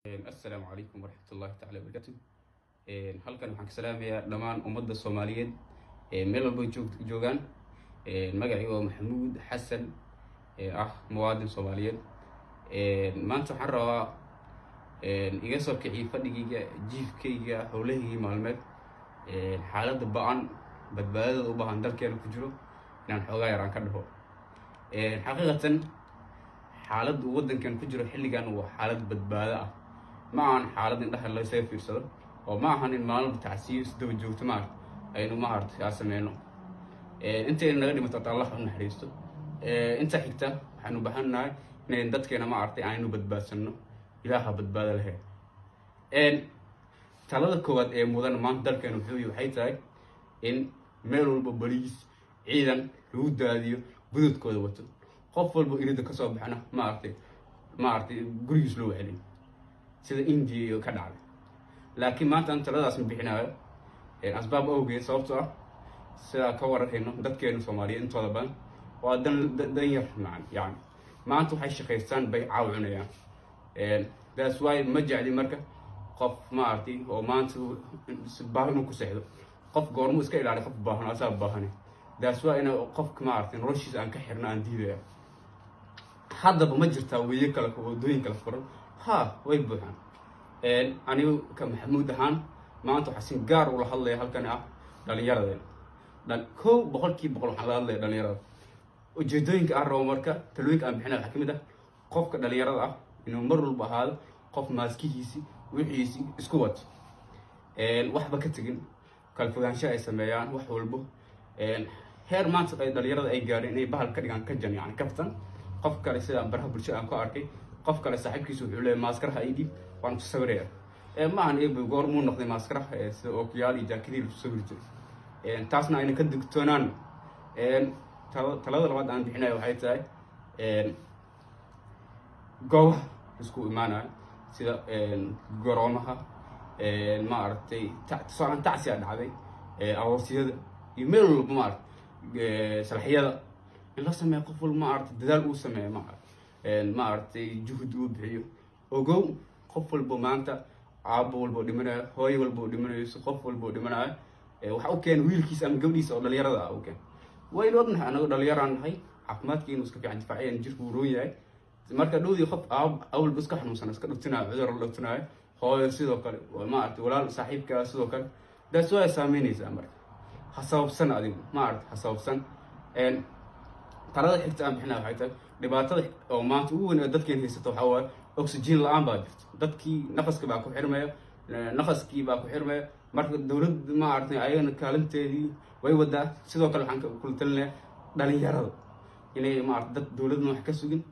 السلام عليكم ورحمة الله تعالى وبركاته. halkan waxaan ka salaamayaa dhammaan ummadda Soomaaliyeed meel walba joogaan. magacaygu waa Maxamuud Xasan muwaadin Soomaaliyeed. maanta waxaan rabaa iga soo kiciyay fadhigayga jiifkayga howlahayga maalmeed xaaladda ba'an badbaadada u baahan dalkeena ku jiro inaan xoogaa yaraan ka dhaho. xaqiiqatan xaaladda waddankan ku jiro xilligan waa xaalad badbaado ah, ma ahan xaalad indhaha la isaga fiirsado oo ma ahan in maalin tacsiyo isdaba joogto aynu sameyno. intayna naga dhimato Allah u naxariisto. inta xigta waxaanu u baahannahay in dadkeena aynu badbaadsano, ilaaha badbaado leh. talada koowaad ee mudan maanta dalkeena waxay tahay in meel walba bariis ciidan lagu daadiyo budadkooda wato, qof walba irida ka soo baxana gurigiis loo celin sida India ka dhacday. laakiin maanta aan taladaas ma bixinayo asbaab awgeed, sababtoo ah sida ka wararayno dadkeena Soomaaliyeed intooda badan waa dan yar yani maanta waxay shaqaystaan bay caawinayaan. that's why ma jecli marka qof oo maanta baahan ku seexdo, qof goormu iska ilaaliyo qof baahan asaa baahan. that's why inuu qofka noloshiisa aan ka xirno aan diidaya. haddaba ma jirtaa weeye kale wadooyin kala furan? way buuxaan. anigu ka Maxamuud ahaan maanta waxaan si gaar ula hadlaya halkan dhalinyarada. boqolkiiba boqol waxaan la hadlaya dhalinyarada. ujeedooyinka aan rabo marka talooyinka aan bixinaya waxaa ka mid ah qofka dhalinyarada ah inuu mar walba ahaado qof maaskihiisi wixiisi isku wato, waxba ka tegin, kala fogaansho ay sameeyaan wax walbo. heer maanta ay dhalinyarada ay gaadheen inay bahal ka dhigaan kajan, yani kaftan. qof kale sida baraha bulshada aan ku arkay, qof kale saaxiibkiisa wuxuu leeyahay maaskaraha ii dhiib waan ku sawiraya. ma ahan eeba goor muu noqday maaskaraha sida ookiyaal iyo jaakadiil ku sawiri jiray. taasna ayna ka digtoonaan. talada labaad aan bixinayo waxay tahay goobaha isku imaanaya sida garoomaha, tusaalan tacsiya dhacday, aroosyada iyo meel walba salaxyada in la sameeyo qof walba dadaal uu sameeyo, juhud uu bixiyo. ogow qof walba maanta aabbo walba dhimanayo, hooyo walba dhimanayso, qof walba dhimanayo waxa u keen wiilkiisa ama gabdhiisa oo dhalinyarada ah u keen. waynu ognahay anagu dhalinyaraan nahay, caafimaadkeenu iska fiican, difaaciyan jirku uu roon yahay. marka dhowdii qof awalba iska xanuunsan iska dhuftinayo, cudur la dhuftinayo, hooyo sidoo kale, walaal saaxiibkaa sidoo kale. that's why saameynaysaa. marka ha sababsan adigu, ha sababsan. talada xigta aan bixinaa waxay tahay dhibaatada oo maanta ugu weyn ee dadkeen haysato waxaa waaye oxygen la-aan baa jirto. dadkii naqaskii baa ku xirmaya. marka dowladda ayagana kaalinteedii way wadaa. sidoo kale waxaan kula talinayaa dhalinyarada inay dad dowladna wax ka sugin,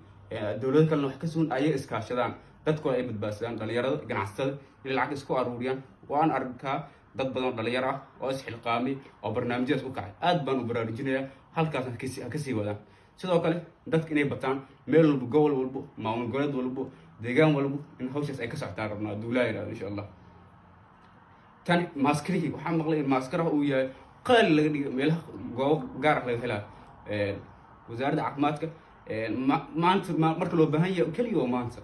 dowlado kalena wax ka sugin, ayay iskaashadaan, dadkooda ay badbaadsadaan. dhalinyarada ganacsatada inay lacag isku aruuriyaan. waan arkaa dad badan oo dhalinyaro ah oo isxilqaamay oo barnaamijyadaas u kacay. aad baan u baraarujinayaa, halkaasna ha kasii wadaan. sidoo kale dadka inay bataan meel walba, gobol walbo, maamul goboleed walbo, deegaan walbo, in hawshaas ay ka socotaan rabnaa hadduu Ilaahay yiraahdo insha Allah. tan maaskarihi waxaan maqlay in maaskaraha uu yahay qaali laga dhigo meelaha goobo gaar ah laga helaa. wasaaradda caafimaadka maanta marka loo baahan yahay keliya oo maanta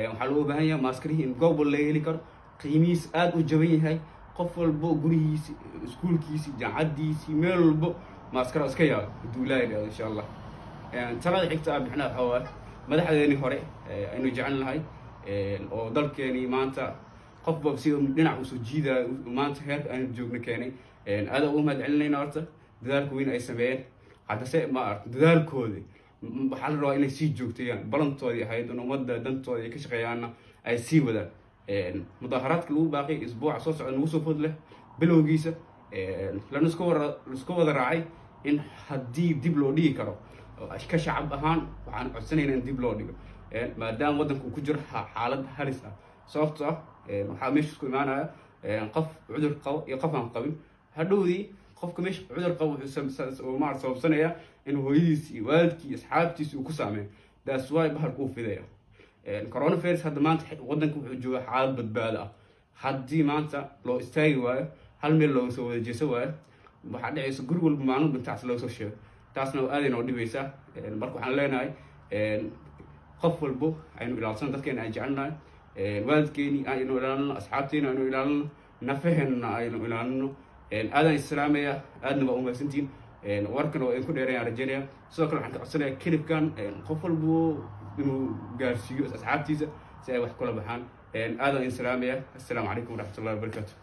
waxaa loo baahan yahay maaskarihi in goob walba laga heli karo, qiimihiis aad u jaban yahay. qof walbo gurigiisi, iskuulkiisi, jaamacadiisi, meel walbo maaskara iska yaalo hadduu Ilaahay yiraahdo insha Allah. talada xigta aan bixinaa waxaa waaye madaxdeennii hore aynu jecel nahay oo dalkeenii maanta qofba si dhinac usoo jiidaayo maanta heerka aynu joogno keenay. aad ugu mahad celinayna horta dadaalka weyn ay sameeyeen. haddase dadaalkoodi waxaa la rabaa inay sii joogtayaan. balantoodii ahayd in ummadda dantooda ay ka shaqeeyaanna ay sii wadaan. mudaaharaadka lagu baaqay isbuuca soo socda nagu soo fod leh bilowgiisa lana isku wada raacay in haddii dib loo dhigi karo ka shacab ahaan waxaan codsanaynaa in dib loo dhigo, maadaama waddanka uu ku jiro xaalad halis ah. sababtoo ah waxaa meesha isku imaanaya qof cudur qabo iyo qof aan qabin. hadhowdii qofka meesha cudur qabo wuxuu sababsanayaa in hooyadiisi iyo waalidkii iyo asxaabtiisi uu ku saameeyo. that's why bahalku uu fidaya. coronavirus hadda maanta waddanka wuxuu joogaa xaalad badbaado ah. haddii maanta loo istaagi waayo, hal meel looga soo wada jeesan waayo, waxaa dhacaysa guri walba maalin bintaas looga soo sheego. taasna aadayna oo dhibaysaa. marka waxaan leenahay qof walbo aynu ilaalsan, dadkeena ay jecelnahay waalidkeeni aynu ilaalino, asxaabteena aynu ilaalino, nafaheenna aynu ilaalino. Aadan islaamaya aadna waa umahadsantihiin. warkan waa idinku dheerayaan rajaynaya. sidoo kale waxaan ka codsanayaa kilibkan qof walbo inuu gaarsiiyo asxaabtiisa si ay wax kula baxaan. aadan islaamaya. assalaamu calaykum waraxmatullahi wabarakaatu.